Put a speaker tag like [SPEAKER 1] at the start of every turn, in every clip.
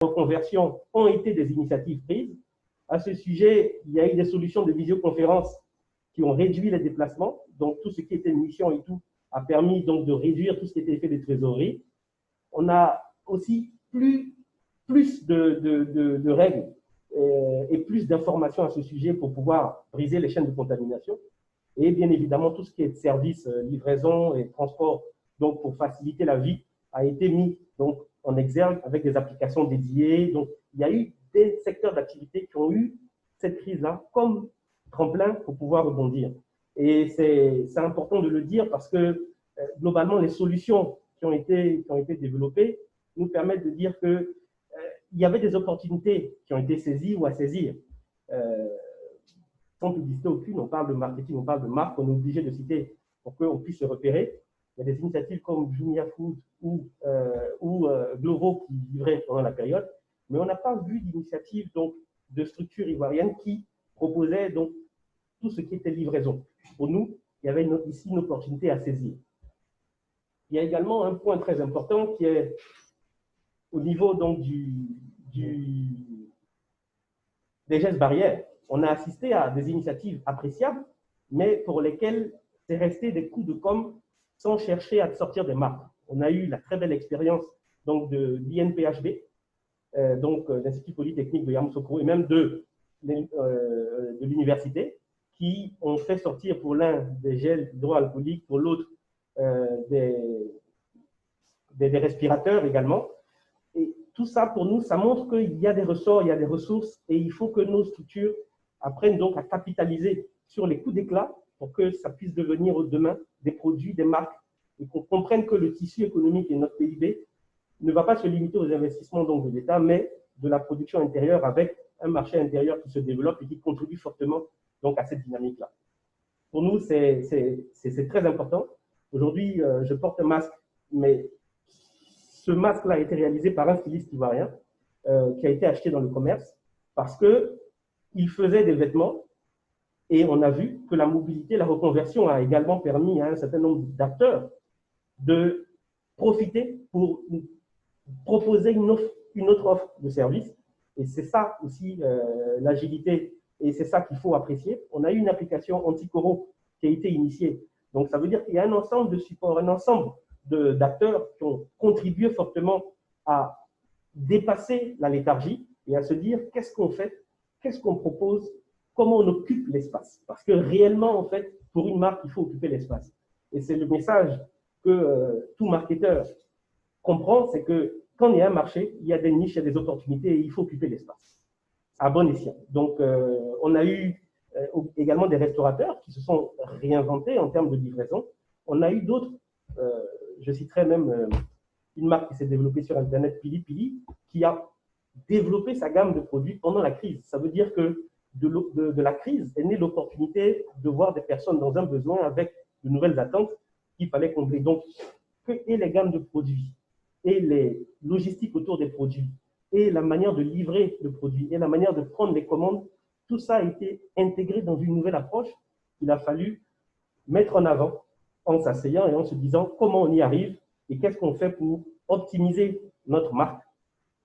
[SPEAKER 1] reconversion ont été des initiatives prises. À ce sujet, il y a eu des solutions de visioconférence qui ont réduit les déplacements. Donc, tout ce qui était mission et tout a permis donc de réduire tout ce qui était effet de trésorerie. On a aussi plus de règles et plus d'informations à ce sujet pour pouvoir briser les chaînes de contamination. Et bien évidemment, tout ce qui est service, livraison et transport, donc pour faciliter la vie, a été mis donc, en exergue avec des applications dédiées. Donc, il y a eu des secteurs d'activité qui ont eu cette crise-là comme tremplin pour pouvoir rebondir. Et c'est important de le dire parce que globalement, les solutions qui ont été développées nous permettent de dire qu'il y avait des opportunités qui ont été saisies ou à saisir. Sans publicité aucune, on parle de marketing, on parle de marque, on est obligé de citer pour qu'on puisse se repérer. Il y a des initiatives comme Jumia Food ou Glovo qui livraient pendant la période, mais on n'a pas vu d'initiative de structures ivoiriennes qui proposaient donc tout ce qui était livraison. Pour nous, il y avait ici une opportunité à saisir. Il y a également un point très important qui est au niveau donc des gestes barrières. On a assisté à des initiatives appréciables, mais pour lesquelles c'est resté des coups de com' sans chercher à sortir des marques. On a eu la très belle expérience donc de l'INPHB, donc l'Institut Polytechnique de Yamoussoukro, et même de l'université, qui ont fait sortir pour l'un des gels hydroalcooliques, pour l'autre des respirateurs également. Et tout ça, pour nous, ça montre qu'il y a des ressorts, il y a des ressources, et il faut que nos structures apprennent donc à capitaliser sur les coups d'éclat pour que ça puisse devenir demain des produits, des marques, et qu'on comprenne que le tissu économique et notre PIB ne va pas se limiter aux investissements donc, de l'État, mais de la production intérieure avec un marché intérieur qui se développe et qui contribue fortement donc, à cette dynamique-là. Pour nous, c'est très important. Aujourd'hui, je porte un masque, mais ce masque-là a été réalisé par un styliste ivoirien qui a été acheté dans le commerce parce qu'il faisait des vêtements et on a vu que la mobilité, la reconversion a également permis à un certain nombre d'acteurs de profiter pour proposer une autre offre de service. Et c'est ça aussi l'agilité et c'est ça qu'il faut apprécier. On a eu une application anti-corro qui a été initiée. Donc ça veut dire qu'il y a un ensemble de supports, un ensemble d'acteurs qui ont contribué fortement à dépasser la léthargie et à se dire qu'est-ce qu'on fait, qu'est-ce qu'on propose, comment on occupe l'espace. Parce que réellement, en fait, pour une marque, il faut occuper l'espace. Et c'est le message que tout marketeur comprend, c'est que quand il y a un marché, il y a des niches, il y a des opportunités et il faut occuper l'espace à bon escient. Donc, on a eu également des restaurateurs qui se sont réinventés en termes de livraison. On a eu d'autres, je citerai même une marque qui s'est développée sur Internet, Pili Pili, qui a développé sa gamme de produits pendant la crise. Ça veut dire que de la crise est née l'opportunité de voir des personnes dans un besoin avec de nouvelles attentes qu'il fallait combler. Donc, et les gammes de produits, et les logistiques autour des produits, et la manière de livrer le produit, et la manière de prendre les commandes, tout ça a été intégré dans une nouvelle approche qu'il a fallu mettre en avant en s'asseyant et en se disant comment on y arrive et qu'est-ce qu'on fait pour optimiser notre marque,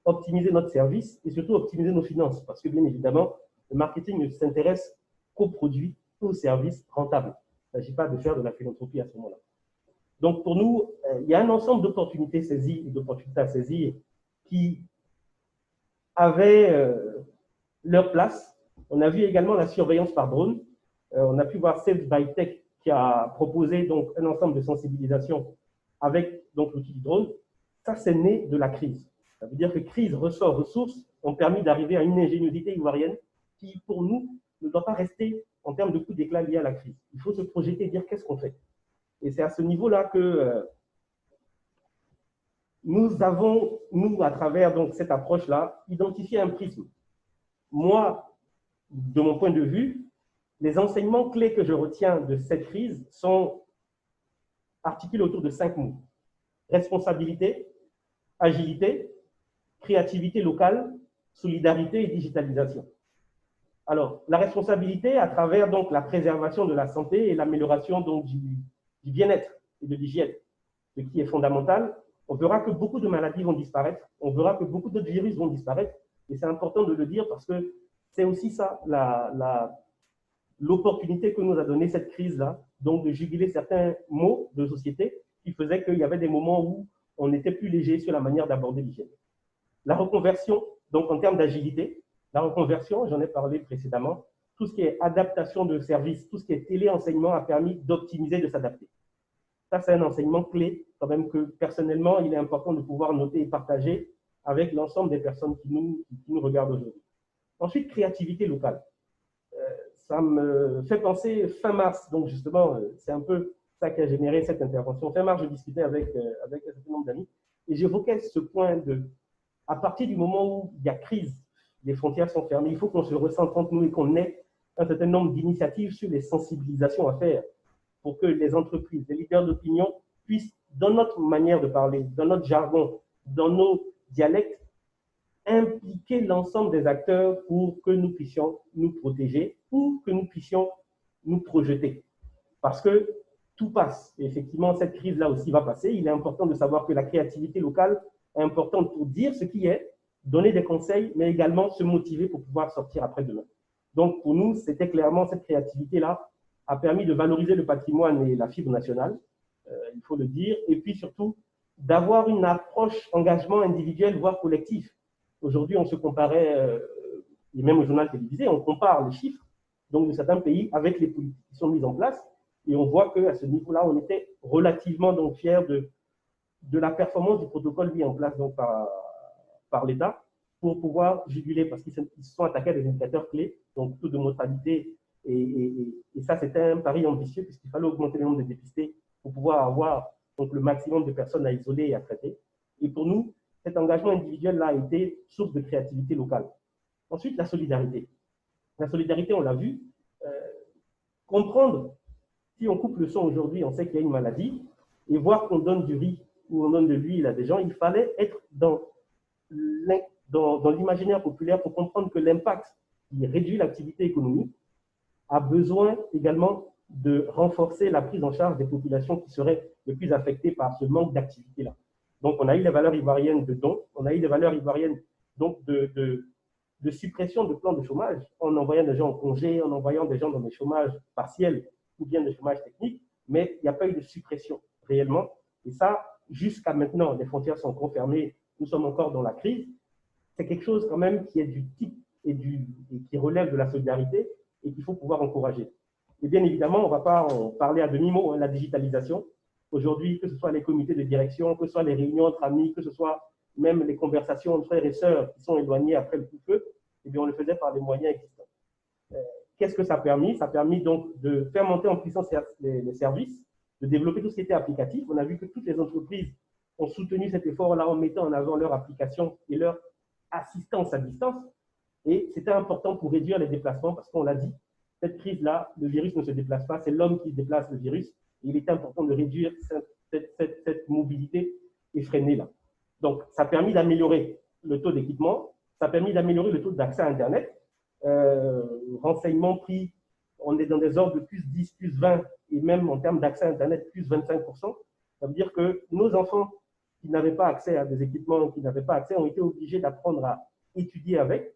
[SPEAKER 1] optimiser notre service et surtout optimiser nos finances. Parce que bien évidemment, le marketing ne s'intéresse qu'aux produits, aux services rentables. Il ne s'agit pas de faire de la philanthropie à ce moment-là. Donc pour nous, il y a un ensemble d'opportunités saisies et d'opportunités à saisir qui avaient leur place. On a vu également la surveillance par drone. On a pu voir Save by Tech qui a proposé donc un ensemble de sensibilisation avec donc l'outil du drone. Ça, c'est né de la crise. Ça veut dire que crise, ressort, ressources ont permis d'arriver à une ingéniosité ivoirienne qui, pour nous, ne doit pas rester en termes de coups d'éclat liés à la crise. Il faut se projeter et dire qu'est-ce qu'on fait. Et c'est à ce niveau-là que nous avons, nous, à travers donc, cette approche-là, identifié un prisme. Moi, de mon point de vue, les enseignements clés que je retiens de cette crise sont articulés autour de 5 mots. Responsabilité, agilité, créativité locale, solidarité et digitalisation. Alors, la responsabilité à travers donc, la préservation de la santé et l'amélioration donc, du bien-être et de l'hygiène, ce qui est fondamental. on verra que beaucoup de maladies vont disparaître, on verra que beaucoup d'autres virus vont disparaître, et c'est important de le dire parce que c'est aussi ça l'opportunité que nous a donné cette crise-là, donc de juguler certains maux de société qui faisaient qu'il y avait des moments où on était plus léger sur la manière d'aborder l'hygiène. La reconversion, donc en termes d'agilité, la reconversion, j'en ai parlé précédemment, tout ce qui est adaptation de services, tout ce qui est téléenseignement a permis d'optimiser, de s'adapter. Ça, c'est un enseignement clé, quand même, que personnellement, il est important de pouvoir noter et partager avec l'ensemble des personnes qui nous regardent aujourd'hui. Ensuite, créativité locale. Ça me fait penser fin mars, donc justement, c'est un peu ça qui a généré cette intervention. Fin mars, je discutais avec un certain nombre d'amis et j'évoquais ce point de, à partir du moment où il y a crise, les frontières sont fermées, il faut qu'on se recentre entre nous et qu'on ait un certain nombre d'initiatives sur les sensibilisations à faire pour que les entreprises, les leaders d'opinion puissent, dans notre manière de parler, dans notre jargon, dans nos dialectes, impliquer l'ensemble des acteurs pour que nous puissions nous protéger ou que nous puissions nous projeter. Parce que tout passe. Et effectivement, cette crise-là aussi va passer. Il est important de savoir que la créativité locale est importante pour dire ce qui est, donner des conseils, mais également se motiver pour pouvoir sortir après-demain. Donc, pour nous, c'était clairement cette créativité-là a permis de valoriser le patrimoine et la fibre nationale, il faut le dire, et puis surtout d'avoir une approche engagement individuel, voire collectif. Aujourd'hui, on se comparait, et même au journal télévisé, on compare les chiffres donc, de certains pays avec les politiques qui sont mises en place, et on voit qu'à ce niveau-là, on était relativement donc, fiers de la performance du protocole mis en place donc, par l'État pour pouvoir juguler, parce qu'ils se sont attaqués à des indicateurs clés, donc taux de mortalité, et ça, c'était un pari ambitieux, puisqu'il fallait augmenter le nombre de dépistés pour pouvoir avoir donc, le maximum de personnes à isoler et à traiter. Et pour nous, cet engagement individuel-là a été source de créativité locale. Ensuite, la solidarité. La solidarité, on l'a vu, comprendre, si on coupe le son aujourd'hui, on sait qu'il y a une maladie, et voir qu'on donne du riz ou on donne de l'huile à des gens, il fallait être dans l'imaginaire populaire pour comprendre que l'impact qui réduit l'activité économique a besoin également de renforcer la prise en charge des populations qui seraient les plus affectées par ce manque d'activité-là. Donc, on a eu les valeurs ivoiriennes de dons, on a eu les valeurs ivoiriennes donc de suppression de plans de chômage, en envoyant des gens en congé, en envoyant des gens dans des chômages partiels ou bien des chômages techniques, mais il n'y a pas eu de suppression réellement. Et ça, jusqu'à maintenant, les frontières sont encore fermées, nous sommes encore dans la crise. C'est quelque chose quand même qui est du type et qui relève de la solidarité et qu'il faut pouvoir encourager. Et bien évidemment, on ne va pas en parler à demi-mot, hein, la digitalisation. Aujourd'hui, que ce soit les comités de direction, que ce soit les réunions entre amis, que ce soit même les conversations entre frères et sœurs qui sont éloignés après le coup-feu, eh bien, on le faisait par les moyens existants. Qu'est-ce que ça a permis? Ça a permis donc de faire monter en puissance les services, de développer tout ce qui était applicatif. On a vu que toutes les entreprises ont soutenu cet effort-là en mettant en avant leur application et leur assistance à distance. Et c'était important pour réduire les déplacements parce qu'on l'a dit, cette crise-là, le virus ne se déplace pas, c'est l'homme qui déplace le virus. Et il était important de réduire cette mobilité effrénée-là. Donc, ça a permis d'améliorer le taux d'équipement, ça a permis d'améliorer le taux d'accès à Internet. Renseignements pris, on est dans des ordres de plus 10, plus 20, et même en termes d'accès à Internet, plus 25%. Ça veut dire que nos enfants qui n'avaient pas accès à des équipements, qui n'avaient pas accès, ont été obligés d'apprendre à étudier avec.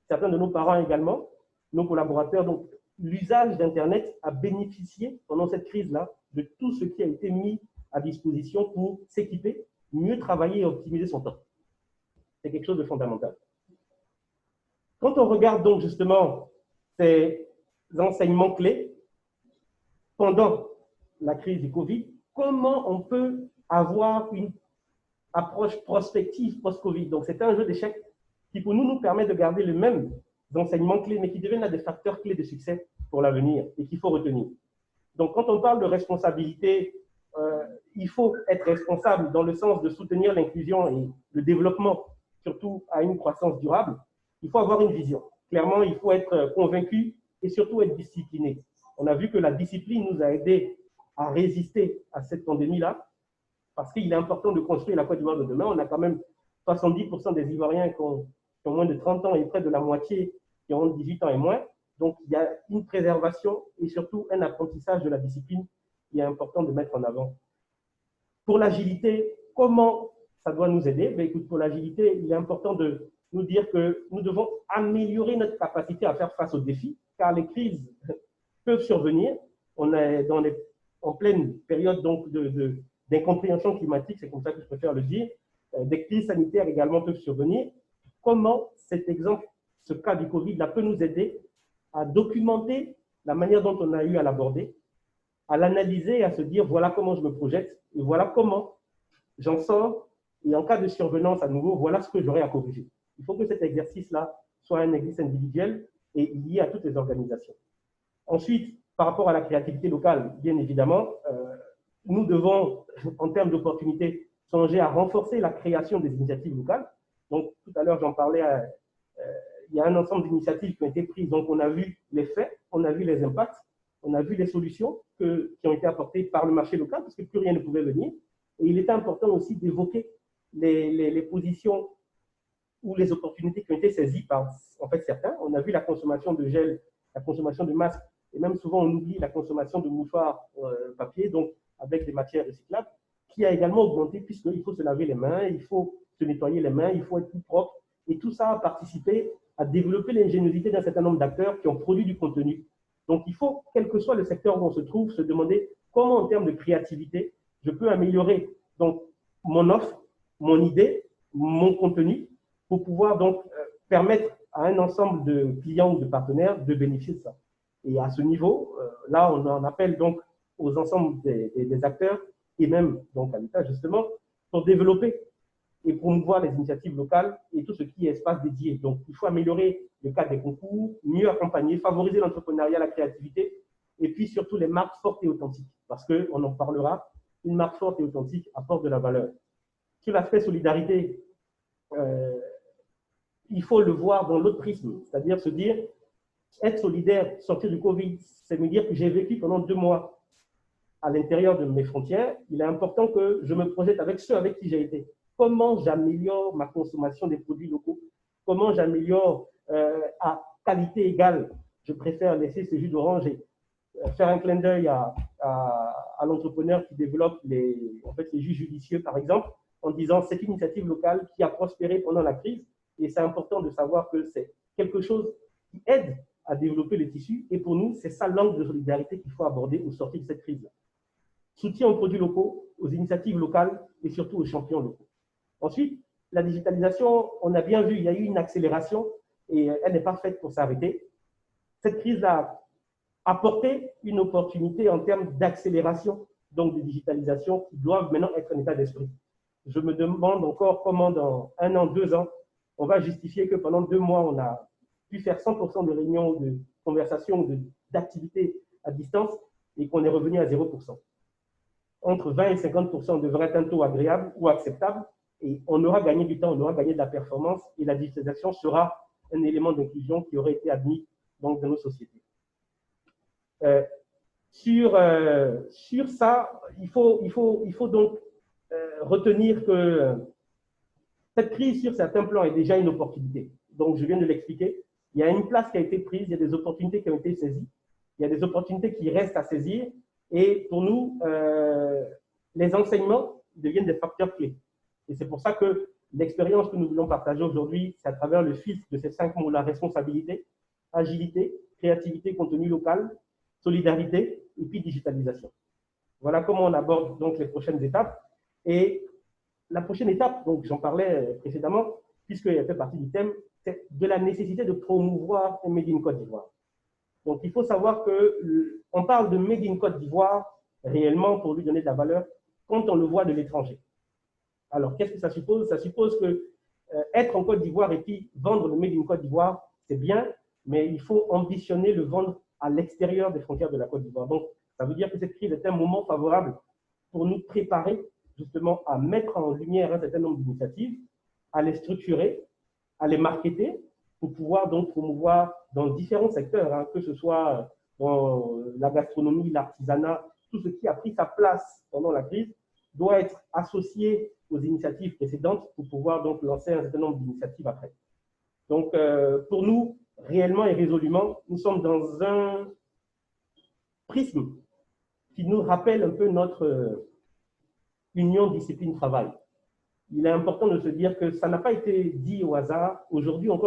[SPEAKER 1] Certains de nos parents également, nos collaborateurs. Donc, l'usage d'Internet a bénéficié pendant cette crise-là de tout ce qui a été mis à disposition pour s'équiper, mieux travailler et optimiser son temps. C'est quelque chose de fondamental. Quand on regarde donc justement ces enseignements clés pendant la crise du Covid, comment on peut avoir une approche prospective post-Covid? Donc, c'est un jeu d'échecs qui, pour nous, nous permet de garder les mêmes enseignements clés, mais qui deviennent des facteurs clés de succès pour l'avenir et qu'il faut retenir. Donc, quand on parle de responsabilité, il faut être responsable dans le sens de soutenir l'inclusion et le développement, surtout à une croissance durable. Il faut avoir une vision. Clairement, il faut être convaincu et surtout être discipliné. On a vu que la discipline nous a aidés à résister à cette pandémie-là, parce qu'il est important de construire la Côte d'Ivoire de demain. On a quand même 70% des Ivoiriens qui ont moins de 30 ans et près de la moitié qui ont 18 ans et moins. Donc, il y a une préservation et surtout un apprentissage de la discipline qui est important de mettre en avant. Pour l'agilité, comment ça doit nous aider? Ben, écoute, pour l'agilité, il est important de nous dire que nous devons améliorer notre capacité à faire face aux défis, car les crises peuvent survenir. On est en pleine période d'incompréhension climatique, c'est comme ça que je préfère le dire. Des crises sanitaires également peuvent survenir. Comment cet exemple, ce cas du Covid, là, peut nous aider à documenter la manière dont on a eu à l'aborder, à l'analyser et à se dire voilà comment je me projette et voilà comment j'en sors. Et en cas de survenance à nouveau, voilà ce que j'aurai à corriger. Il faut que cet exercice-là soit un exercice individuel et lié à toutes les organisations. Ensuite, par rapport à la créativité locale, bien évidemment, nous devons, en termes d'opportunités, songer à renforcer la création des initiatives locales. Donc, tout à l'heure, j'en parlais, il y a un ensemble d'initiatives qui ont été prises. Donc, on a vu les faits, on a vu les impacts, on a vu les solutions qui ont été apportées par le marché local, parce que plus rien ne pouvait venir. Et il est important aussi d'évoquer les positions ou les opportunités qui ont été saisies par en fait, certains. On a vu la consommation de gel, la consommation de masques, et même souvent on oublie la consommation de mouchoirs papier, donc avec des matières recyclables, qui a également augmenté puisqu'il faut se laver les mains, il faut se nettoyer les mains, il faut être plus propre. Et tout ça a participé à développer l'ingéniosité d'un certain nombre d'acteurs qui ont produit du contenu. Donc il faut, quel que soit le secteur où on se trouve, se demander comment en termes de créativité, je peux améliorer donc, mon offre, mon idée, mon contenu, pour pouvoir donc permettre à un ensemble de clients ou de partenaires de bénéficier de ça. Et à ce niveau, là, on en appelle donc aux ensembles des acteurs et même donc à l'État justement pour développer et promouvoir les initiatives locales et tout ce qui est espace dédié. Donc, il faut améliorer le cadre des concours, mieux accompagner, favoriser l'entrepreneuriat, la créativité et puis surtout les marques fortes et authentiques parce qu'on en parlera, une marque forte et authentique apporte de la valeur. Sur l'aspect solidarité, il faut le voir dans l'autre prisme, c'est-à-dire se dire, être solidaire, sortir du Covid, c'est me dire que j'ai vécu pendant 2 mois à l'intérieur de mes frontières. Il est important que je me projette avec ceux avec qui j'ai été. Comment j'améliore ma consommation des produits locaux? Comment j'améliore à qualité égale? Je préfère laisser ce jus d'orange et faire un clin d'œil à l'entrepreneur qui développe les jus judicieux, par exemple, en disant c'est une initiative locale qui a prospéré pendant la crise. Et c'est important de savoir que c'est quelque chose qui aide à développer les tissus. Et pour nous, c'est ça l'angle de solidarité qu'il faut aborder au sortir de cette crise. Soutien aux produits locaux, aux initiatives locales et surtout aux champions locaux. Ensuite, la digitalisation, on a bien vu, il y a eu une accélération et elle n'est pas faite pour s'arrêter. Cette crise-là a apporté une opportunité en termes d'accélération, donc de digitalisation, qui doivent maintenant être un état d'esprit. Je me demande encore comment dans 1 an, 2 ans, on va justifier que pendant 2 mois, on a pu faire 100% de réunions, de conversations, d'activités à distance et qu'on est revenu à 0%. Entre 20 et 50% devrait être un taux agréable ou acceptable et on aura gagné du temps, on aura gagné de la performance et la digitalisation sera un élément d'inclusion qui aurait été admis donc, dans nos sociétés. Sur ça, il faut donc retenir que cette crise, sur certains plans, est déjà une opportunité. Donc, je viens de l'expliquer. Il y a une place qui a été prise, il y a des opportunités qui ont été saisies, il y a des opportunités qui restent à saisir. Et pour nous, les enseignements deviennent des facteurs clés. Et c'est pour ça que l'expérience que nous voulons partager aujourd'hui, c'est à travers le filtre de ces 5 mots-là: responsabilité, agilité, créativité, contenu local, solidarité et puis digitalisation. Voilà comment on aborde donc les prochaines étapes. Et la prochaine étape, donc j'en parlais précédemment, puisqu'elle fait partie du thème, c'est de la nécessité de promouvoir un Made in Côte d'Ivoire. Donc il faut savoir qu'on parle de Made in Côte d'Ivoire réellement pour lui donner de la valeur quand on le voit de l'étranger. Alors qu'est-ce que ça suppose? Ça suppose que être en Côte d'Ivoire et puis vendre le Made in Côte d'Ivoire, c'est bien, mais il faut ambitionner le vendre à l'extérieur des frontières de la Côte d'Ivoire. Donc ça veut dire que cette crise est un moment favorable pour nous préparer justement à mettre en lumière un certain nombre d'initiatives, à les structurer, à les marketer pour pouvoir donc promouvoir dans différents secteurs, hein, que ce soit dans la gastronomie, l'artisanat, tout ce qui a pris sa place pendant la crise doit être associé aux initiatives précédentes pour pouvoir donc lancer un certain nombre d'initiatives après. Donc pour nous, réellement et résolument, nous sommes dans un prisme qui nous rappelle un peu notre union discipline-travail. il est important de se dire que ça n'a pas été dit au hasard. Aujourd'hui encore,